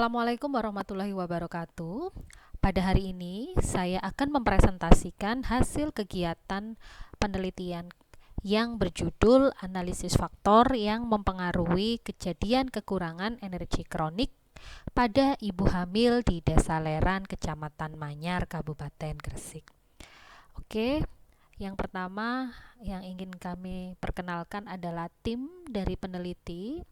Assalamualaikum warahmatullahi wabarakatuh. Pada hari ini, saya akan mempresentasikan hasil kegiatan penelitian yang berjudul Analisis Faktor yang Mempengaruhi Kejadian Kekurangan Energi Kronik pada Ibu Hamil di Desa Leran, Kecamatan Manyar, Kabupaten Gresik. Oke, yang pertama yang ingin kami perkenalkan adalah tim dari peneliti,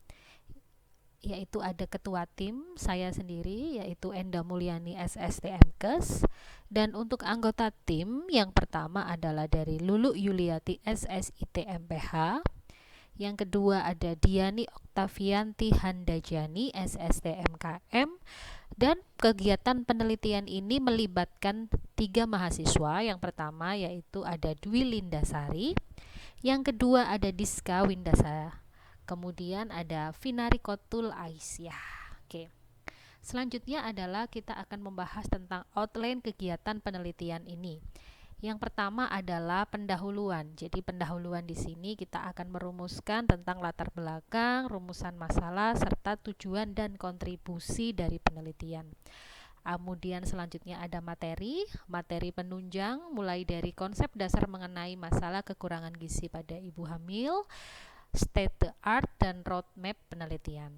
yaitu ada ketua tim saya sendiri yaitu Enda Mulyani SSTMKes, dan untuk anggota tim yang pertama adalah dari Lulu Yuliati SSIT MPH, yang kedua ada Diani Oktavianti Handajani SSTMKM, dan kegiatan penelitian ini melibatkan 3 mahasiswa. Yang pertama yaitu ada Dwi Lindasari, yang kedua ada Diska Windasa, kemudian ada Finari Kotul Aisyah. Oke. Selanjutnya adalah kita akan membahas tentang outline kegiatan penelitian ini. Yang pertama adalah pendahuluan. Jadi pendahuluan di sini kita akan merumuskan tentang latar belakang, rumusan masalah, serta tujuan dan kontribusi dari penelitian. Kemudian selanjutnya ada materi penunjang, mulai dari konsep dasar mengenai masalah kekurangan gizi pada ibu hamil, state the art, dan roadmap penelitian.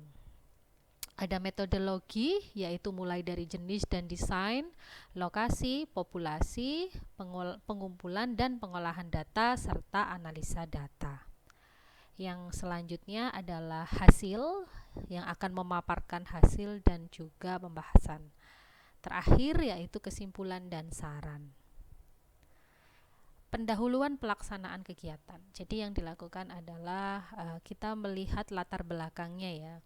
Ada metodologi, yaitu mulai dari jenis dan desain, lokasi, populasi, pengumpulan dan pengolahan data, serta analisa data. Yang selanjutnya adalah hasil, yang akan memaparkan hasil dan juga pembahasan. Terakhir yaitu kesimpulan dan saran. Pendahuluan pelaksanaan kegiatan. Jadi yang dilakukan adalah kita melihat latar belakangnya ya.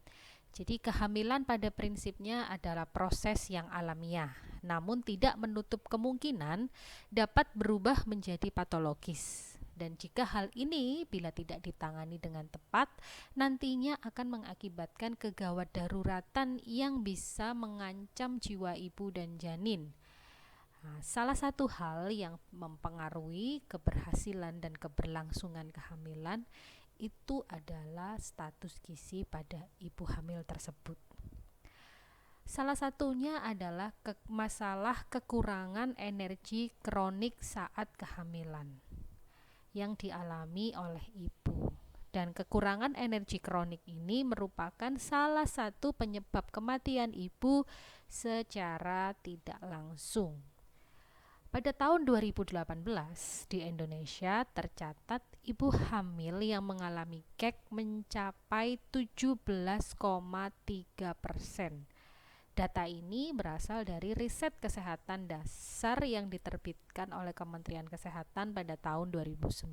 Jadi kehamilan pada prinsipnya adalah proses yang alamiah, namun tidak menutup kemungkinan dapat berubah menjadi patologis. Dan jika hal ini bila tidak ditangani dengan tepat, nantinya akan mengakibatkan kegawat daruratan yang bisa mengancam jiwa ibu dan janin. Salah satu hal yang mempengaruhi keberhasilan dan keberlangsungan kehamilan itu adalah status gizi pada ibu hamil tersebut. Salah satunya adalah masalah kekurangan energi kronik saat kehamilan yang dialami oleh ibu. Dan kekurangan energi kronik ini merupakan salah satu penyebab kematian ibu secara tidak langsung. Pada tahun 2018 di Indonesia tercatat ibu hamil yang mengalami KEK mencapai 17,3%. Data ini berasal dari riset kesehatan dasar yang diterbitkan oleh Kementerian Kesehatan pada tahun 2019.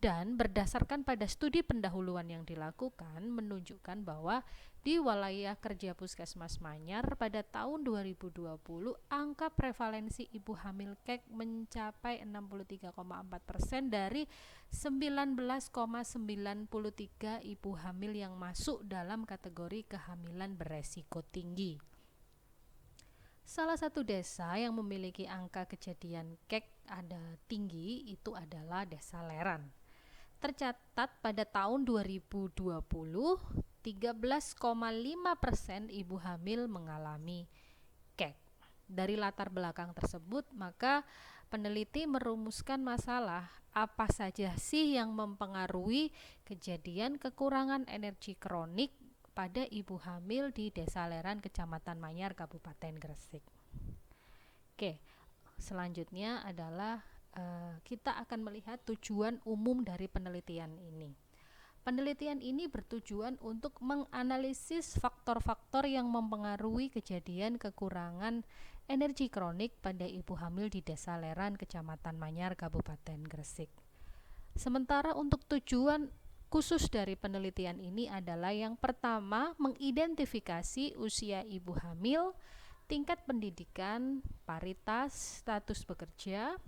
Dan berdasarkan pada studi pendahuluan yang dilakukan menunjukkan bahwa di wilayah kerja Puskesmas Manyar pada tahun 2020 angka prevalensi ibu hamil KEK mencapai 63,4% dari 19,93 ibu hamil yang masuk dalam kategori kehamilan beresiko tinggi. Salah satu desa yang memiliki angka kejadian KEK ada tinggi itu adalah Desa Leran. Tercatat pada tahun 2020, 13,5% ibu hamil mengalami KEK. Dari latar belakang tersebut, maka peneliti merumuskan masalah apa saja sih yang mempengaruhi kejadian kekurangan energi kronik pada ibu hamil di Desa Leran, Kecamatan Manyar, Kabupaten Gresik. Oke, selanjutnya adalah kita akan melihat tujuan umum dari penelitian ini. Penelitian ini bertujuan untuk menganalisis faktor-faktor yang mempengaruhi kejadian kekurangan energi kronik pada ibu hamil di Desa Leran, Kecamatan Manyar, Kabupaten Gresik. Sementara untuk tujuan khusus dari penelitian ini adalah yang pertama, mengidentifikasi usia ibu hamil, tingkat pendidikan, paritas, status bekerja,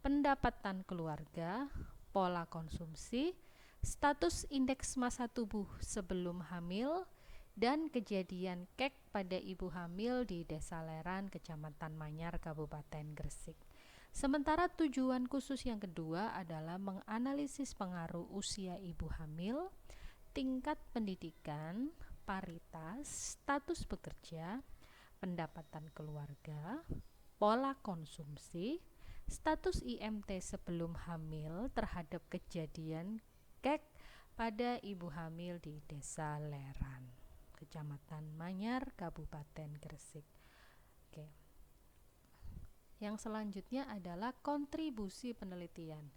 pendapatan keluarga, pola konsumsi, status indeks massa tubuh sebelum hamil, dan kejadian KEK pada ibu hamil di Desa Leran, Kecamatan Manyar, Kabupaten Gresik. Sementara tujuan khusus yang kedua adalah menganalisis pengaruh usia ibu hamil, tingkat pendidikan, paritas, status bekerja, pendapatan keluarga, pola konsumsi, status IMT sebelum hamil terhadap kejadian KEK pada ibu hamil di Desa Leran, Kecamatan Manyar, Kabupaten Gresik. Oke. Yang selanjutnya adalah kontribusi penelitian.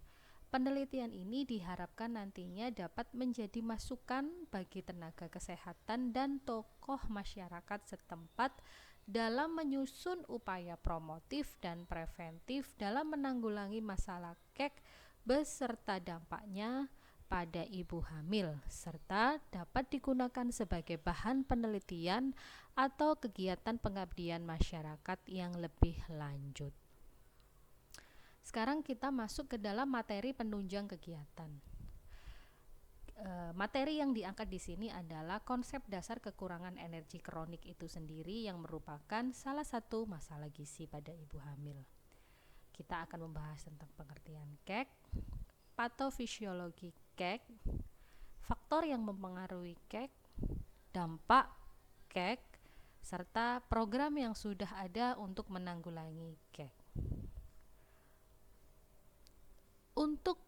Penelitian ini diharapkan nantinya dapat menjadi masukan bagi tenaga kesehatan dan tokoh masyarakat setempat dalam menyusun upaya promotif dan preventif dalam menanggulangi masalah KEK beserta dampaknya pada ibu hamil, serta dapat digunakan sebagai bahan penelitian atau kegiatan pengabdian masyarakat yang lebih lanjut. Sekarang kita masuk ke dalam materi penunjang kegiatan. Materi yang diangkat di sini adalah konsep dasar kekurangan energi kronik itu sendiri yang merupakan salah satu masalah gizi pada ibu hamil. Kita akan membahas tentang pengertian KEK, patofisiologi KEK, faktor yang mempengaruhi KEK, dampak KEK, serta program yang sudah ada untuk menanggulangi KEK. Untuk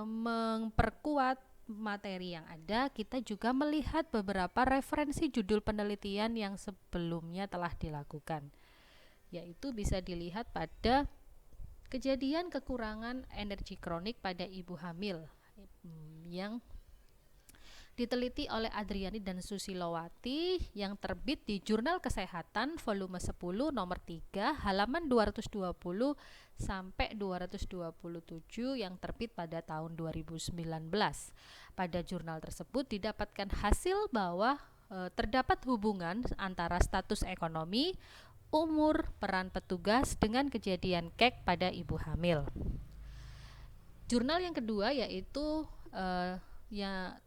memperkuat materi yang ada, kita juga melihat beberapa referensi judul penelitian yang sebelumnya telah dilakukan, yaitu bisa dilihat pada kejadian kekurangan energi kronik pada ibu hamil yang diteliti oleh Adriani dan Susilowati yang terbit di Jurnal Kesehatan volume 10 nomor 3 halaman 220 sampai 227 yang terbit pada tahun 2019. Pada jurnal tersebut didapatkan hasil bahwa terdapat hubungan antara status ekonomi, umur, peran petugas dengan kejadian KEK pada ibu hamil. Jurnal yang kedua yaitu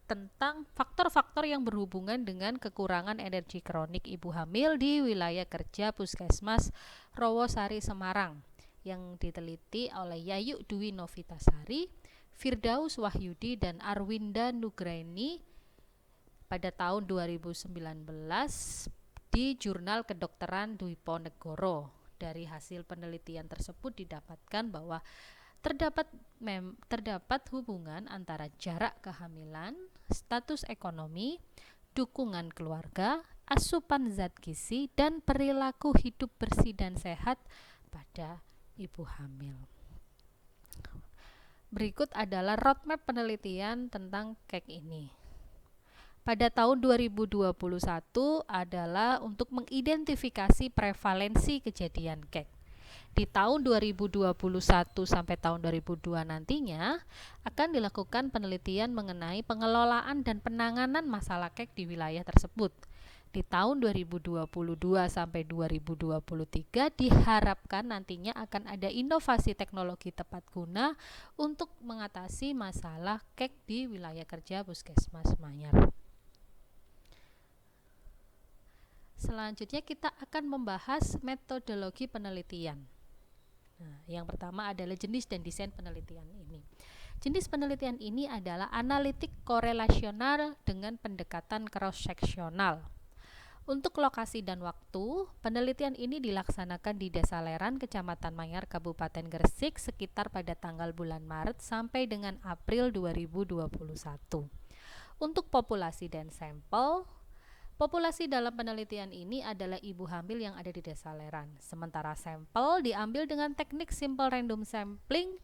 tentang faktor-faktor yang berhubungan dengan kekurangan energi kronik ibu hamil di wilayah kerja Puskesmas Rowosari Semarang yang diteliti oleh Yayu Dwi Novitasari, Firdaus Wahyudi dan Arwinda Nugraini pada tahun 2019 di Jurnal Kedokteran Dwi Ponegoro. Dari hasil penelitian tersebut didapatkan bahwa terdapat hubungan antara jarak kehamilan, status ekonomi, dukungan keluarga, asupan zat gizi, dan perilaku hidup bersih dan sehat pada ibu hamil. Berikut adalah roadmap penelitian tentang KEK ini. Pada tahun 2021 adalah untuk mengidentifikasi prevalensi kejadian KEK. Di tahun 2021 sampai tahun 2002 nantinya akan dilakukan penelitian mengenai pengelolaan dan penanganan masalah KEK di wilayah tersebut. Di tahun 2022 sampai 2023 diharapkan nantinya akan ada inovasi teknologi tepat guna untuk mengatasi masalah KEK di wilayah kerja Puskesmas Manyar. Selanjutnya kita akan membahas metodologi penelitian. Nah, yang pertama adalah jenis dan desain penelitian ini. Jenis penelitian ini adalah analitik korelasional dengan pendekatan cross-seksional. Untuk lokasi dan waktu, penelitian ini dilaksanakan di Desa Leran, Kecamatan Manyar, Kabupaten Gresik sekitar pada tanggal bulan Maret sampai dengan April 2021. Untuk populasi dan sampel, populasi dalam penelitian ini adalah ibu hamil yang ada di Desa Leran. Sementara sampel diambil dengan teknik simple random sampling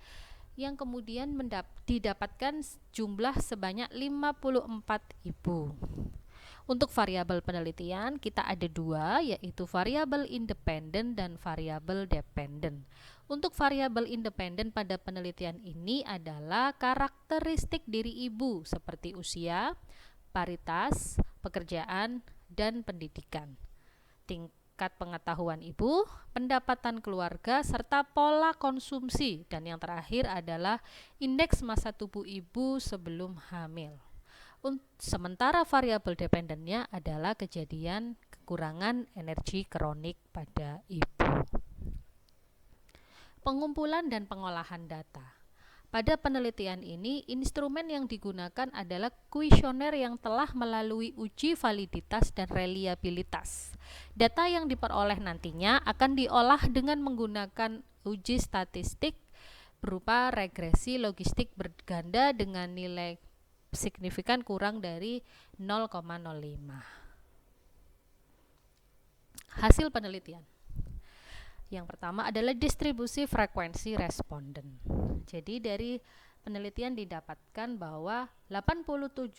yang kemudian didapatkan jumlah sebanyak 54 ibu. Untuk variabel penelitian kita ada dua, yaitu variabel independen dan variabel dependen. Untuk variabel independen pada penelitian ini adalah karakteristik diri ibu seperti usia, paritas, pekerjaan, dan pendidikan, tingkat pengetahuan ibu, pendapatan keluarga, serta pola konsumsi, dan yang terakhir adalah indeks massa tubuh ibu sebelum hamil. Sementara variabel dependennya adalah kejadian kekurangan energi kronik pada ibu. Pengumpulan dan pengolahan data. Pada penelitian ini, instrumen yang digunakan adalah kuesioner yang telah melalui uji validitas dan reliabilitas. Data yang diperoleh nantinya akan diolah dengan menggunakan uji statistik berupa regresi logistik berganda dengan nilai signifikan kurang dari 0,05. Hasil penelitian. Yang pertama adalah distribusi frekuensi responden. Jadi dari penelitian didapatkan bahwa 87%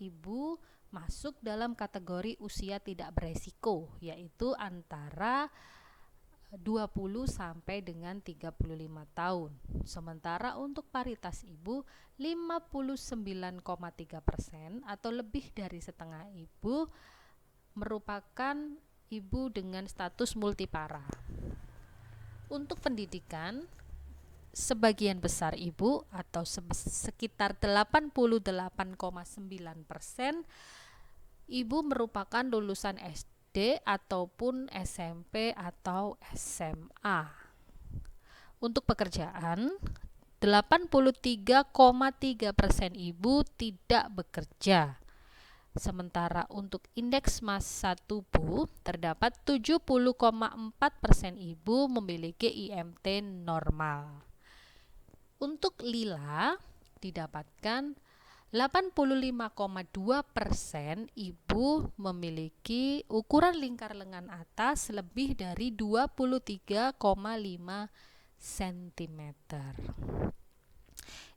ibu masuk dalam kategori usia tidak beresiko, yaitu antara 20 sampai dengan 35 tahun. Sementara untuk paritas ibu 59,3% atau lebih dari setengah ibu merupakan ibu dengan status multipara. Untuk pendidikan, sebagian besar ibu atau sekitar 88,9% ibu merupakan lulusan SD ataupun SMP atau SMA. Untuk pekerjaan, 83,3% ibu tidak bekerja. Sementara untuk indeks massa tubuh terdapat 70,4% ibu memiliki IMT normal. Untuk lila didapatkan 85,2% ibu memiliki ukuran lingkar lengan atas lebih dari 23,5 cm.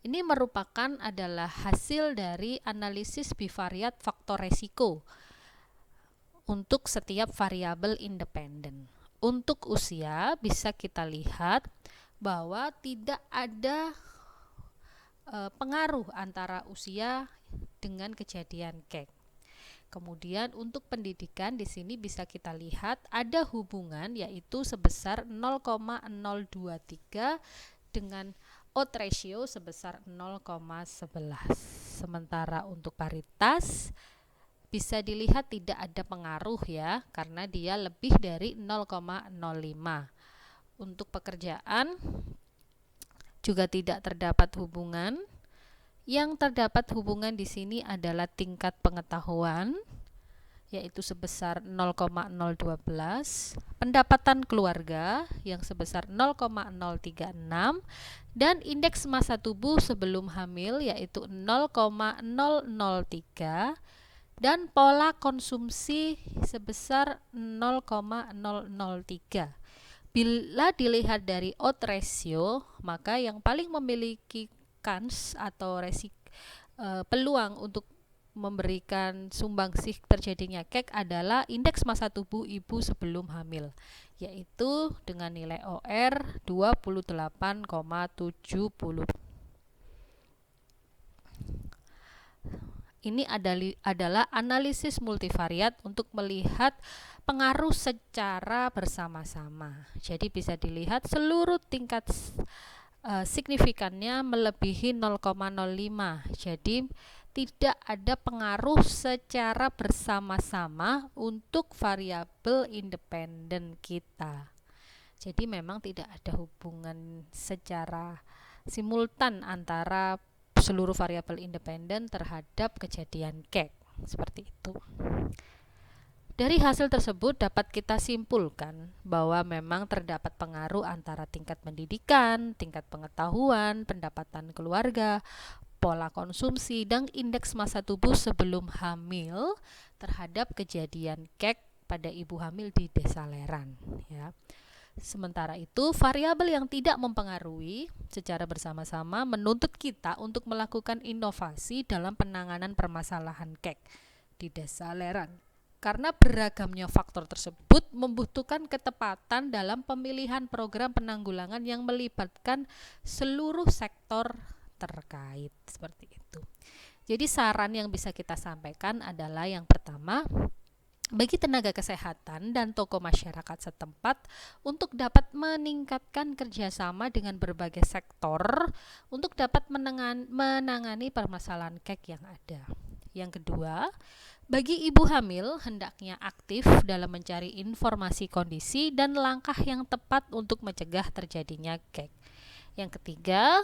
Ini merupakan adalah hasil dari analisis bivariat faktor resiko untuk setiap variabel independen. Untuk usia bisa kita lihat bahwa tidak ada pengaruh antara usia dengan kejadian KEK. Kemudian untuk pendidikan di sini bisa kita lihat ada hubungan yaitu sebesar 0,023 dengan odds ratio sebesar 0,11. Sementara untuk paritas bisa dilihat tidak ada pengaruh ya, karena dia lebih dari 0,05. Untuk pekerjaan juga tidak terdapat hubungan. Yang terdapat hubungan di sini adalah tingkat pengetahuan yaitu sebesar 0,012, pendapatan keluarga yang sebesar 0,036 dan indeks massa tubuh sebelum hamil yaitu 0,003 dan pola konsumsi sebesar 0,003. Bila dilihat dari odds ratio, maka yang paling memiliki kans atau peluang untuk memberikan sumbangsih terjadinya KEK adalah indeks massa tubuh ibu sebelum hamil, yaitu dengan nilai OR 28,70. Ini adalah analisis multivariat untuk melihat pengaruh secara bersama-sama. Jadi bisa dilihat seluruh tingkat signifikannya melebihi 0,05. Jadi tidak ada pengaruh secara bersama-sama untuk variabel independen kita. Jadi memang tidak ada hubungan secara simultan antara seluruh variabel independen terhadap kejadian KEK. Seperti itu. Dari hasil tersebut dapat kita simpulkan bahwa memang terdapat pengaruh antara tingkat pendidikan, tingkat pengetahuan, pendapatan keluarga, pola konsumsi, dan indeks massa tubuh sebelum hamil terhadap kejadian KEK pada ibu hamil di desaleran ya. Sementara itu, variabel yang tidak mempengaruhi secara bersama-sama menuntut kita untuk melakukan inovasi dalam penanganan permasalahan KEK di desaleran. Karena beragamnya faktor tersebut membutuhkan ketepatan dalam pemilihan program penanggulangan yang melibatkan seluruh sektor terkait. Seperti itu. Jadi saran yang bisa kita sampaikan adalah yang pertama, bagi tenaga kesehatan dan tokoh masyarakat setempat untuk dapat meningkatkan kerjasama dengan berbagai sektor untuk dapat menangani permasalahan KEK yang ada. Yang kedua, bagi ibu hamil hendaknya aktif dalam mencari informasi kondisi dan langkah yang tepat untuk mencegah terjadinya KEK. Yang ketiga,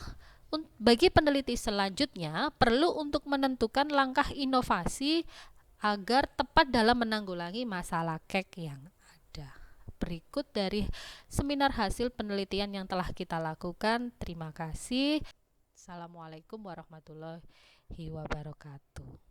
bagi peneliti selanjutnya perlu untuk menentukan langkah inovasi agar tepat dalam menanggulangi masalah KEK yang ada. Berikut dari seminar hasil penelitian yang telah kita lakukan. Terima kasih. Assalamualaikum warahmatullahi wabarakatuh.